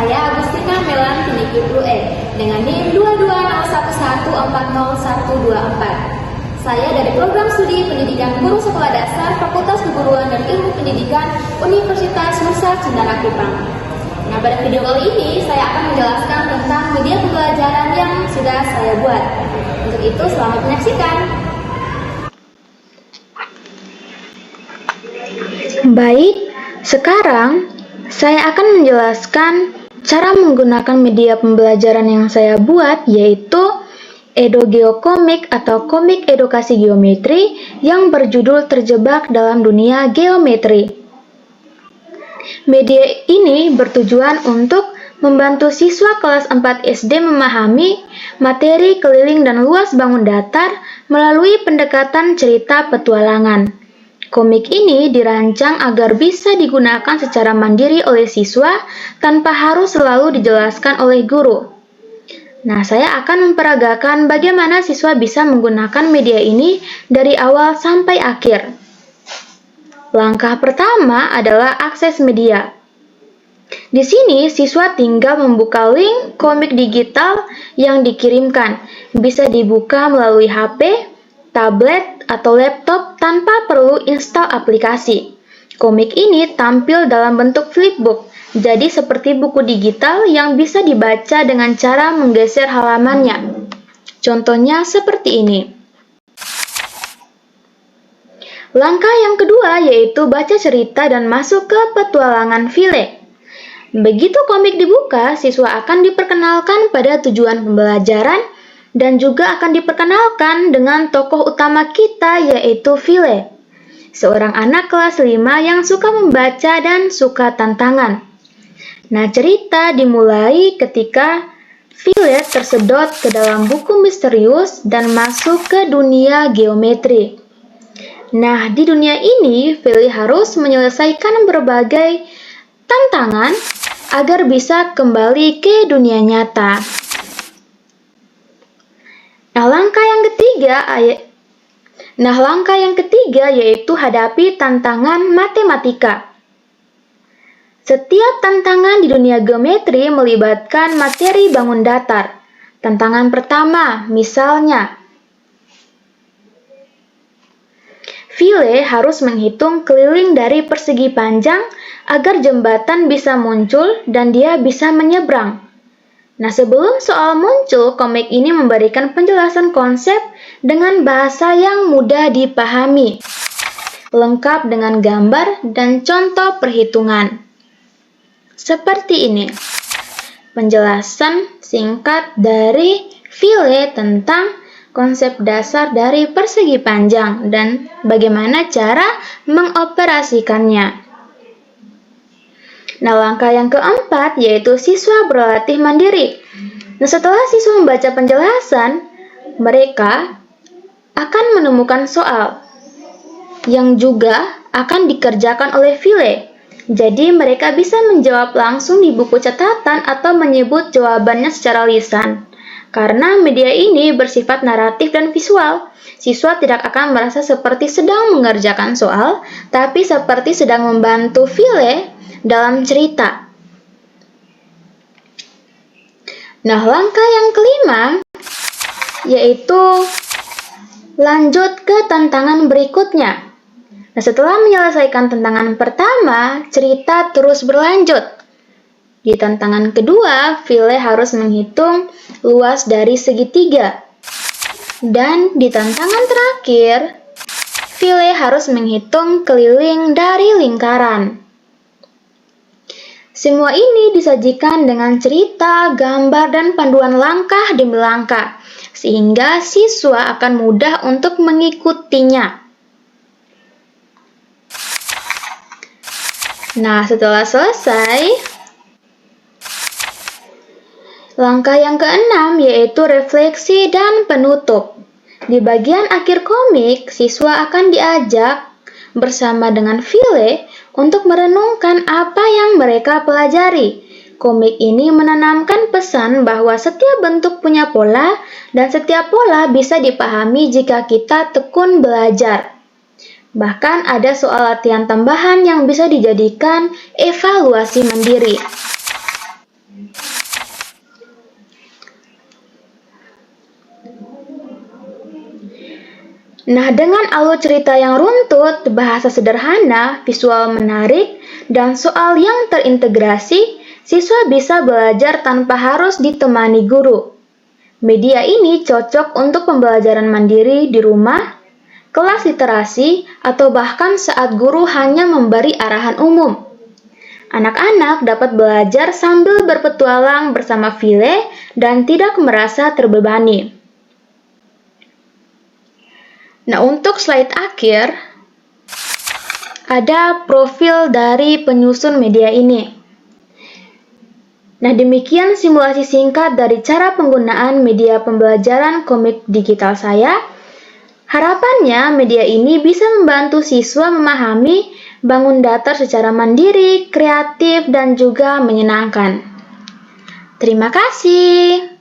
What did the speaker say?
saya Agustina Melan Tindiki UE dengan NIM 2201140124. Saya dari Program Studi Pendidikan Guru Sekolah Dasar Fakultas Keguruan dan Ilmu Pendidikan Universitas Nusa Cendana Kupang. Nah, pada video kali ini saya akan menjelaskan tentang media pembelajaran yang sudah saya buat. Untuk itu, selamat menyaksikan. Baik, sekarang saya akan menjelaskan cara menggunakan media pembelajaran yang saya buat, yaitu EdoGeoComic atau komik edukasi geometri yang berjudul Terjebak dalam Dunia Geometri. Media ini bertujuan untuk membantu siswa kelas 4 SD memahami materi keliling dan luas bangun datar melalui pendekatan cerita petualangan. Komik ini dirancang agar bisa digunakan secara mandiri oleh siswa tanpa harus selalu dijelaskan oleh guru. Nah, saya akan memperagakan bagaimana siswa bisa menggunakan media ini dari awal sampai akhir. Langkah pertama adalah akses media. Di sini, siswa tinggal membuka link komik digital yang dikirimkan. Bisa dibuka melalui HP, tablet, atau laptop tanpa perlu install aplikasi. Komik ini tampil dalam bentuk flipbook, jadi seperti buku digital yang bisa dibaca dengan cara menggeser halamannya. Contohnya seperti ini. Langkah yang kedua yaitu baca cerita dan masuk ke petualangan File. Begitu komik dibuka, siswa akan diperkenalkan pada tujuan pembelajaran dan juga akan diperkenalkan dengan tokoh utama kita yaitu File, seorang anak kelas 5 yang suka membaca dan suka tantangan. Nah, cerita dimulai ketika File tersedot ke dalam buku misterius dan masuk ke dunia geometri. Nah, di dunia ini File harus menyelesaikan berbagai tantangan agar bisa kembali ke dunia nyata. Nah, langkah yang ketiga yaitu hadapi tantangan matematika. Setiap tantangan di dunia geometri melibatkan materi bangun datar. Tantangan pertama, misalnya, File harus menghitung keliling dari persegi panjang agar jembatan bisa muncul dan dia bisa menyeberang. Nah, sebelum soal muncul, komik ini memberikan penjelasan konsep dengan bahasa yang mudah dipahami, lengkap dengan gambar dan contoh perhitungan. Seperti ini, penjelasan singkat dari File tentang konsep dasar dari persegi panjang dan bagaimana cara mengoperasikannya. Nah, langkah yang keempat yaitu siswa berlatih mandiri. Nah, setelah siswa membaca penjelasan, mereka akan menemukan soal yang juga akan dikerjakan oleh File. Jadi, mereka bisa menjawab langsung di buku catatan atau menyebut jawabannya secara lisan. Karena media ini bersifat naratif dan visual, siswa tidak akan merasa seperti sedang mengerjakan soal, tapi seperti sedang membantu File dalam cerita. Nah, langkah yang kelima yaitu lanjut ke tantangan berikutnya. Nah, setelah menyelesaikan tantangan pertama, cerita terus berlanjut. Di tantangan kedua, File harus menghitung luas dari segitiga. Dan di tantangan terakhir, File harus menghitung keliling dari lingkaran. Semua ini disajikan dengan cerita, gambar, dan panduan langkah demi langkah, sehingga siswa akan mudah untuk mengikutinya. Nah, setelah selesai, langkah yang keenam yaitu refleksi dan penutup. Di bagian akhir komik, siswa akan diajak bersama dengan File untuk merenungkan apa yang mereka pelajari. Komik ini menanamkan pesan bahwa setiap bentuk punya pola dan setiap pola bisa dipahami jika kita tekun belajar. Bahkan ada soal latihan tambahan yang bisa dijadikan evaluasi mandiri. Nah, dengan alur cerita yang runtut, bahasa sederhana, visual menarik, dan soal yang terintegrasi, siswa bisa belajar tanpa harus ditemani guru. Media ini cocok untuk pembelajaran mandiri di rumah, kelas literasi, atau bahkan saat guru hanya memberi arahan umum. Anak-anak dapat belajar sambil berpetualang bersama File dan tidak merasa terbebani. Nah, untuk slide akhir, ada profil dari penyusun media ini. Nah, demikian simulasi singkat dari cara penggunaan media pembelajaran komik digital saya. Harapannya, media ini bisa membantu siswa memahami bangun datar secara mandiri, kreatif, dan juga menyenangkan. Terima kasih.